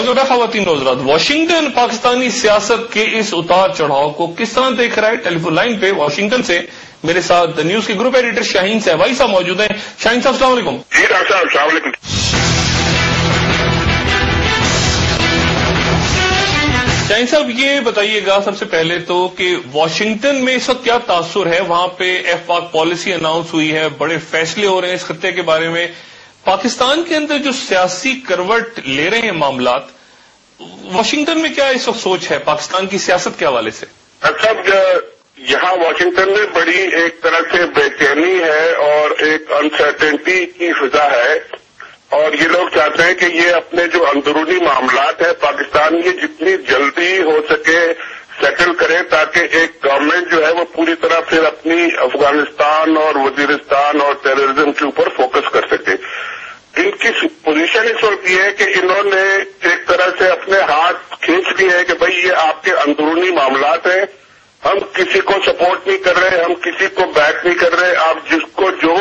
बेहतर ख़वातीन और हज़रात, वाशिंगटन पाकिस्तानी सियासत के इस उतार चढ़ाव को किस तरह देख रहा है? टेलीफोन लाइन पे वाशिंगटन से मेरे साथ द न्यूज के ग्रुप एडिटर शाहीन सहवाई साहब मौजूद हैं। शाहीन साहब अस्सलाम वालेकुम। जी डॉक्टर साहब अस्सलाम वालेकुम। शाहीन साहब ये बताइएगा सबसे पहले तो कि वाशिंगटन में इस वक्त क्या तासुर है? वहां पे एफवाक पॉलिसी अनाउंस हुई है, बड़े फैसले हो रहे हैं इस खत्ते के बारे में। पाकिस्तान के अंदर जो सियासी करवट ले रहे हैं मामलात, वाशिंगटन में क्या इस वक्त सोच है पाकिस्तान की सियासत के हवाले से? अच्छा, यहाँ वाशिंगटन में बड़ी एक तरह से बेचैनी है और एक अनसर्टेनिटी की फिजा है और ये लोग चाहते हैं कि ये अपने जो अंदरूनी मामलात है पाकिस्तान ये जितनी जल्दी हो सके सेटल करें ताकि एक गवर्नमेंट जो है वो पूरी तरह फिर अपनी अफगानिस्तान और वजीरिस्तान और टेररिज्म के ऊपर फोकस कर सके। इनकी पोजीशन इस वक्त ये है कि इन्होंने एक तरह से अपने हाथ खींच लिए हैं कि भाई ये आपके अंदरूनी मामलात हैं, हम किसी को सपोर्ट नहीं कर रहे, हम किसी को बैक नहीं कर रहे, आप जिसको जो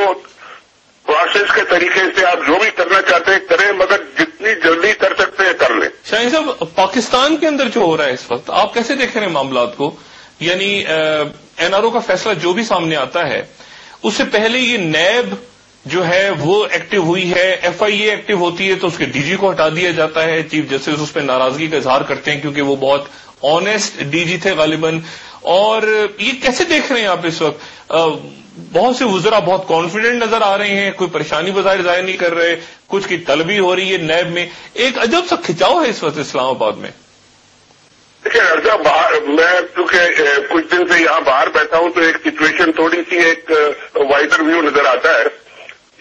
प्रोसेस के तरीके से आप जो भी करना चाहते हैं करें, मगर जितनी जल्दी कर सकते हैं कर लें। शाहीन साहब, पाकिस्तान के अंदर जो हो रहा है इस वक्त, आप कैसे देख रहे हैं मामलात को? यानी एनआरओ का फैसला जो भी सामने आता है, उससे पहले ये नैब जो है वो एक्टिव हुई है, एफआईए एक्टिव होती है तो उसके डीजी को हटा दिया जाता है, चीफ जस्टिस उस पर नाराजगी का इजहार करते हैं क्योंकि वो बहुत ऑनेस्ट डीजी थे गालिबन। और ये कैसे देख रहे हैं आप इस वक्त? बहुत से वुज़रा बहुत कॉन्फिडेंट नजर आ रहे हैं, कोई परेशानी बज़ाहिर जाहिर नहीं कर रहे, कुछ की तलबी हो रही है नैब में, एक अजब सा खिंचाव है इस वक्त इस्लामाबाद में। देखिए अर्जा, मैं क्योंकि कुछ दिन से यहाँ बाहर बैठा हूँ तो एक सिचुएशन थोड़ी सी एक वाइडर व्यू नजर आता है।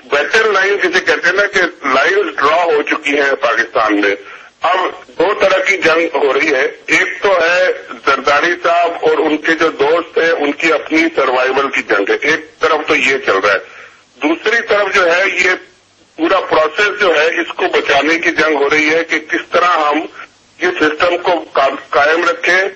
बैटल लाइन जिसे कहते हैं ना कि लाइन्स ड्रॉ हो चुकी हैं पाकिस्तान में। अब दो तरह की जंग हो रही है, एक तो है जरदारी साहब और उनके जो दोस्त हैं उनकी अपनी सर्वाइवल की जंग है, एक तरफ तो ये चल रहा है। दूसरी तरफ जो है ये पूरा प्रोसेस जो है इसको बचाने की जंग हो रही है कि किस तरह हम ये सिस्टम को कायम रखें।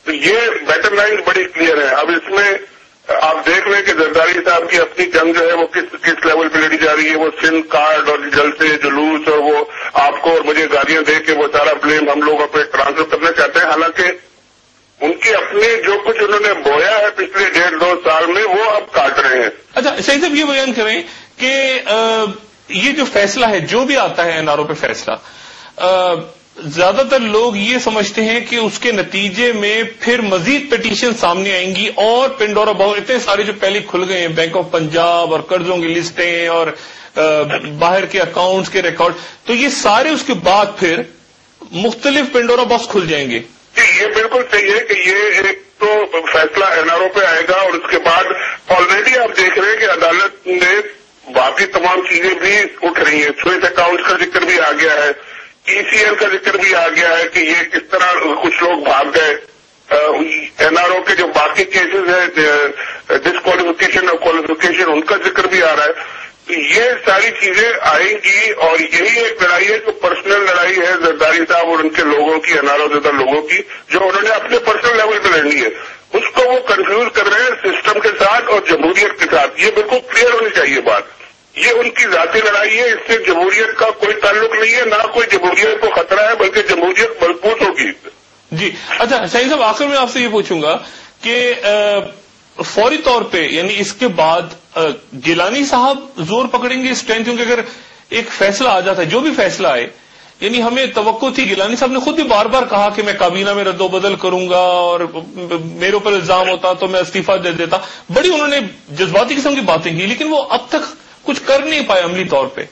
तो ये बैटल लाइन बड़ी क्लियर है। अब इसमें आप देख रहे हैं कि जरदारी साहब की अपनी जंग जो है वो किस लेवल पे लड़ी जा रही है। वो सिंध कार्ड और जलसे जुलूस और वो आपको और मुझे गालियां दे के वो सारा ब्लेम हम लोगों पे ट्रांसफर करना चाहते हैं, हालांकि उनकी अपनी जो कुछ उन्होंने बोया है पिछले 1.5-2 साल में वो अब काट रहे हैं। अच्छा शाहीन साहब, ये बयान करें कि ये जो फैसला है जो भी आता है एनआरओ पे फैसला, ज्यादातर लोग ये समझते हैं कि उसके नतीजे में फिर मजीद पिटीशन सामने आएंगी और पेंडोरा बॉक्स इतने सारे जो पहले खुल गए हैं, बैंक ऑफ पंजाब और कर्जों की लिस्टें और बाहर के अकाउंट्स के रिकॉर्ड, तो ये सारे उसके बाद फिर मुख्तलिफ पेंडोरा बॉक्स खुल जाएंगे। ये बिल्कुल सही है कि ये एक तो फैसला एनआरओ पे आएगा और उसके बाद ऑलरेडी आप देख रहे हैं कि अदालत ने बाकी तमाम चीजें भी उठ रही है। स्विस अकाउंट्स का जिक्र भी आ गया है, ईसीएल का जिक्र भी आ गया है कि ये किस तरह कुछ लोग भाग गए। एनआरओ के जो बाकी केसेस है डिस्क्वालिफिकेशन और क्वालिफिकेशन उनका जिक्र भी आ रहा है। तो ये सारी चीजें आएंगी और यही एक लड़ाई है जो पर्सनल लड़ाई है जरदारी साहब और उनके लोगों की, एनआरओ ज्यादा लोगों की, जो उन्होंने अपने पर्सनल लेवल पे लड़नी है। उसको वो कंफ्यूज कर रहे हैं सिस्टम के साथ और जमहूरियत के साथ। ये बिल्कुल क्लियर होनी चाहिए बात। ये उनकी जाती लड़ाई है, इससे जमहूरियत का कोई ताल्लुक नहीं है, ना कोई जमहूरियत को खतरा है, बल्कि जमहूरियत मजबूत होगी। जी अच्छा शाहीन साहब, आखिर में आपसे ये पूछूंगा कि फौरी तौर पे यानी इसके बाद गिलानी साहब जोर पकड़ेंगे इस टाइम, क्योंकि अगर एक फैसला आ जाता है, जो भी फैसला आए, यानी हमें तवक्को थी, गिलानी साहब ने खुद भी बार बार कहा कि मैं काबीना में रद्दोबदल करूंगा और मेरे ऊपर इल्जाम होता तो मैं इस्तीफा दे देता। बड़ी उन्होंने जज्बाती किस्म की बातें की, लेकिन वो अब तक कुछ कर नहीं पाए अमली तौर पे।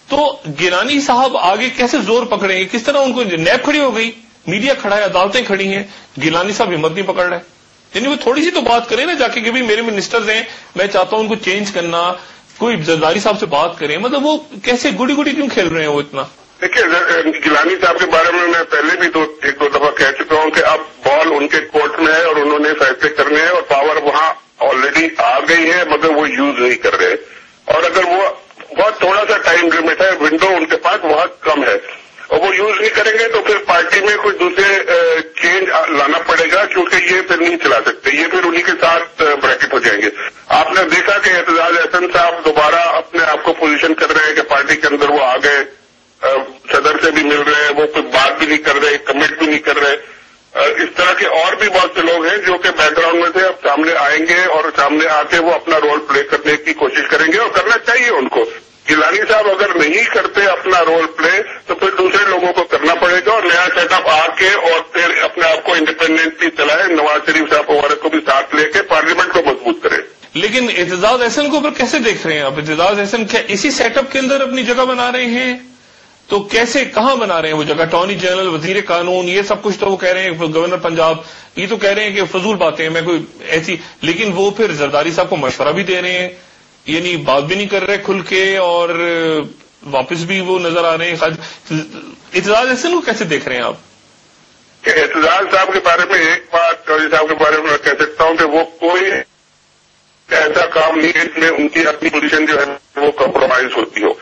तो गिलानी साहब आगे कैसे जोर पकड़ेंगे? किस तरह उनको नैब खड़ी हो गई, मीडिया खड़ा है, अदालतें खड़ी हैं, गिलानी साहब हिम्मत नहीं पकड़ रहे। यानी वो थोड़ी सी तो बात करें ना जाके कि भाई मेरे मिनिस्टर्स हैं, मैं चाहता हूं उनको चेंज करना, कोई जरदारी साहब से बात करें। मतलब वो कैसे गुड़ी गुड़ी क्यों खेल रहे हैं वो इतना? देखिए गिलानी साहब के बारे में मैं पहले भी एक दो दफा कह चुका हूं कि अब बॉल उनके कोर्ट में है और उन्होंने फैसले करने हैं और पावर वहां ऑलरेडी आ गई है, मगर वो यूज नहीं कर रहे। और अगर वो बहुत थोड़ा सा टाइम लिमिट है, विंडो उनके पास बहुत कम है और वो यूज नहीं करेंगे तो फिर पार्टी में कुछ दूसरे चेंज लाना पड़ेगा, क्योंकि ये फिर नहीं चला सकते, ये फिर उन्हीं के साथ ब्रैकेट हो जाएंगे। आपने देखा कि एतजाज अहसन साहब दोबारा अपने आप को पोजीशन कर रहे हैं कि पार्टी के अंदर वो आ गए, صدر سے بھی مل رہے ہیں, وہ کوئی بات بھی نہیں کر رہے, کمٹ بھی نہیں کر رہے. اس طرح کے اور بھی بہت سے لوگ ہیں جو کہ بیک گراؤنڈ میں تھے, اب سامنے آئیں گے اور سامنے آ کے وہ اپنا رول پلے کرنے کی کوشش کریں گے, اور کرنا چاہیے ان کو. گیلانی صاحب اگر نہیں کرتے اپنا رول پلے تو پھر دوسرے لوگوں کو کرنا پڑے گا, اور نیا سیٹ اپ آ کے اور پھر اپنے آپ کو انڈیپینڈنٹلی چلائے, نواز شریف صاحب وغیرہ کو بھی ساتھ لے کے پارلیمنٹ کو مضبوط کرے. لیکن اعتزاز احسن کو پھر کیسے دیکھ رہے ہیں آپ؟ اعتزاز احسن کیا اسی سیٹ اپ کے اندر اپنی جگہ بنا رہے ہیں؟ تو کیسے, کہاں بنا رہے ہیں وہ جگہ؟ اٹارنی جنرل, وزیر قانون, یہ سب کچھ تو وہ کہہ رہے ہیں, گورنر پنجاب, یہ تو کہہ رہے ہیں کہ فضول باتیں ہیں, میں کوئی ایسی, لیکن وہ پھر زرداری صاحب کو مشورہ بھی دے رہے ہیں, یعنی بات بھی نہیں کر رہے کھل کے, اور واپس بھی وہ نظر آ رہے ہیں. اعتزاز احسن کو کیسے دیکھ رہے ہیں آپ؟ کہ اعتزاز صاحب کے بارے میں ایک بات چودھری صاحب کے بارے میں کہہ سکتا ہوں کہ وہ کوئی ایسا کام نہیں ہے جس میں ان کی اپنی پوزیشن جو ہے وہ کمپرومائز ہوتی ہو.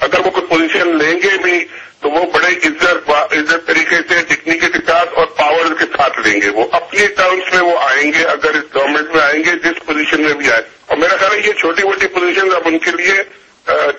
اگر وہ کوئی پوزیشن لیں گے بھی تو وہ بڑے عزت طریقے سے, ڈگنیٹی کے ساتھ اور پاور کے ساتھ لیں گے. وہ اپنی ٹرمز میں وہ آئیں گے, اگر اس گورنمنٹ میں آئیں گے جس پوزیشن میں بھی آئے. اور میرا خیال ہے یہ چھوٹی موٹی پوزیشن اب ان کے لیے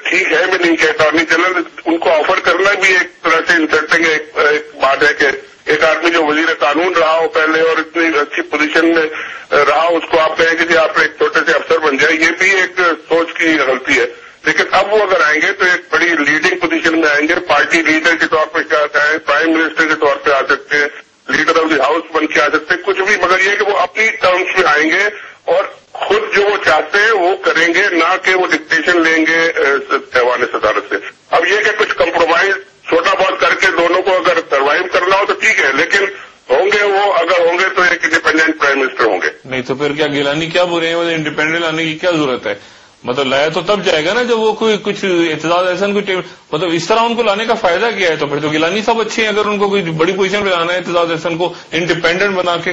ٹھیک ہے بھی نہیں کہ اٹارنی جنرل ان کو آفر کرنا بھی ایک طرح سے انسلٹنگ ایک بات ہے کہ ایک آدمی جو وزیر قانون رہا ہو پہلے اور اتنی اچھی پوزیشن میں رہا, اس کو آپ کہیں کہ جی آپ ایک چھوٹے سے افسر بن جائے, یہ بھی ایک سوچ کی غلطی ہے. لیکن اب وہ اگر آئیں گے تو ایک بڑی لیڈنگ پوزیشن میں آئیں گے, پارٹی لیڈر کے طور پہ کیا آتا ہے, پرائم منسٹر کے طور پہ آ سکتے ہیں, لیڈر آف دی ہاؤس بن کے آ سکتے ہیں, کچھ بھی, مگر یہ کہ وہ اپنی ٹرمز میں آئیں گے اور خود جو وہ چاہتے ہیں وہ کریں گے, نہ کہ وہ ڈکٹیشن لیں گے ایوان صدارت سے. اب یہ کہ کچھ کمپرومائز چھوٹا بہت کر کے دونوں کو اگر سروائیو کرنا ہو تو ٹھیک ہے, لیکن ہوں گے وہ, اگر ہوں گے تو ایک انڈیپینڈنٹ پرائم منسٹر ہوں گے. نہیں تو پھر کیا گیلانی کیا بول رہے ہیں, انڈیپینڈنٹ لانے کی کیا ضرورت ہے؟ مطلب لایا تو تب جائے گا نا جب وہ کوئی کچھ اعتزاز احسن کوئی مطلب اس طرح ان کو لانے کا فائدہ کیا ہے؟ تو پھر تو گیلانی صاحب اچھے ہیں اگر ان کو کوئی بڑی پوزیشن پہ لانا ہے اعتزاز احسن کو انڈیپینڈنٹ بنا کے.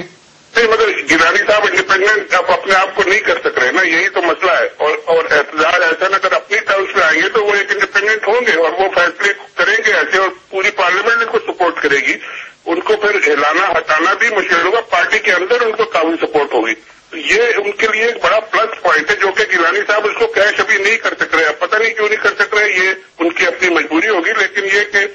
نہیں, مگر گیلانی صاحب انڈیپینڈنٹ آپ اپنے آپ کو نہیں کر سک رہے نا, یہی تو مسئلہ ہے. اور اعتزاز احسن اگر اپنی ٹرمز میں آئیں گے تو وہ ایک انڈیپینڈنٹ ہوں گے اور وہ فیصلے کریں گے ایسے, اور پوری پارلیمنٹ ان کو سپورٹ کرے گی. ان کو پھر ہلانا ہٹانا بھی مشکل ہوگا, پارٹی کے اندر ان کو کافی سپورٹ ہوگی. یہ ان کے لیے ایک بڑا پلس پوائنٹ ہے جو کہ گیلانی صاحب اس کو کیش ابھی نہیں کر سک رہے. اب پتہ نہیں کیوں نہیں کر سک رہے, یہ ان کی اپنی مجبوری ہوگی, لیکن یہ کہ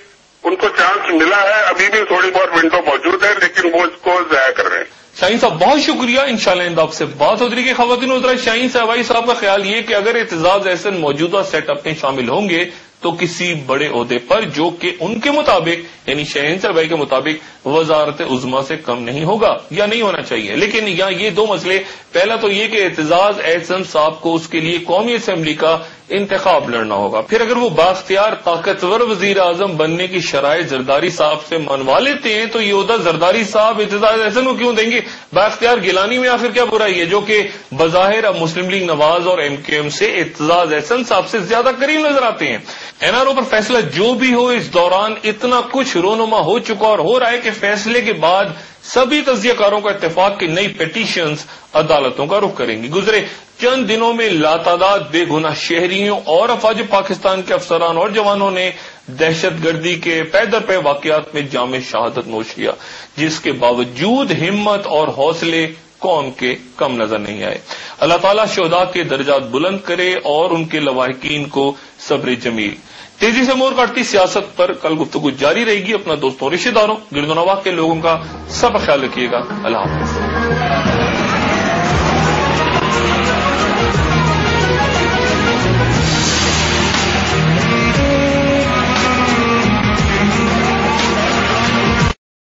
ان کو چانس ملا ہے, ابھی بھی تھوڑی بہت ونڈو موجود ہے, لیکن وہ اس کو ضائع کر رہے ہیں. شاہین صاحب بہت شکریہ, انشاءاللہ آپ سے بات ہوتی کہ خواتین وزراء. شاہین صاحب صاحب کا خیال یہ کہ اگر اعتزاز احسن موجودہ سیٹ اپ میں شامل ہوں گے تو کسی بڑے عہدے پر, جو کہ ان کے مطابق یعنی شاہین صاحب کے مطابق وزارت عظمیٰ سے کم نہیں ہوگا یا نہیں ہونا چاہیے. لیکن یہاں یہ دو مسئلے, پہلا تو یہ کہ اعتزاز احسن صاحب کو اس کے لیے قومی اسمبلی کا انتخاب لڑنا ہوگا. پھر اگر وہ بااختیار طاقتور وزیر اعظم بننے کی شرائط زرداری صاحب سے منوا لیتے ہیں تو یہ عہدہ زرداری صاحب اعتزاز احسن کو کیوں دیں گے؟ بااختیار گیلانی میں آخر کیا برائی ہے, جو کہ بظاہر اب مسلم لیگ نواز اور ایم کیو ایم سے اعتزاز احسن صاحب سے زیادہ قریب نظر آتے ہیں. این آر او پر فیصلہ جو بھی ہو, اس دوران اتنا کچھ رونما ہو چکا اور ہو رہا ہے کہ فیصلے کے بعد سبھی تجزیہ کاروں کا اتفاق کی نئی پیٹیشنز عدالتوں کا رخ کریں گی. گزرے چند دنوں میں لاتعداد بے گناہ شہریوں اور افواج پاکستان کے افسران اور جوانوں نے دہشت گردی کے پے در پے واقعات میں جام شہادت نوش کیا, جس کے باوجود ہمت اور حوصلے قوم کے کم نظر نہیں آئے. اللہ تعالیٰ شہداء کے درجات بلند کرے اور ان کے لواحقین کو صبر جمیل. تیزی سے مور کاٹتی سیاست پر کل گفتگو جاری رہے گی. اپنا دوستوں, رشتہ داروں, گرد و نواح کے لوگوں کا سب خیال رکھیے گا. اللہ حافظ.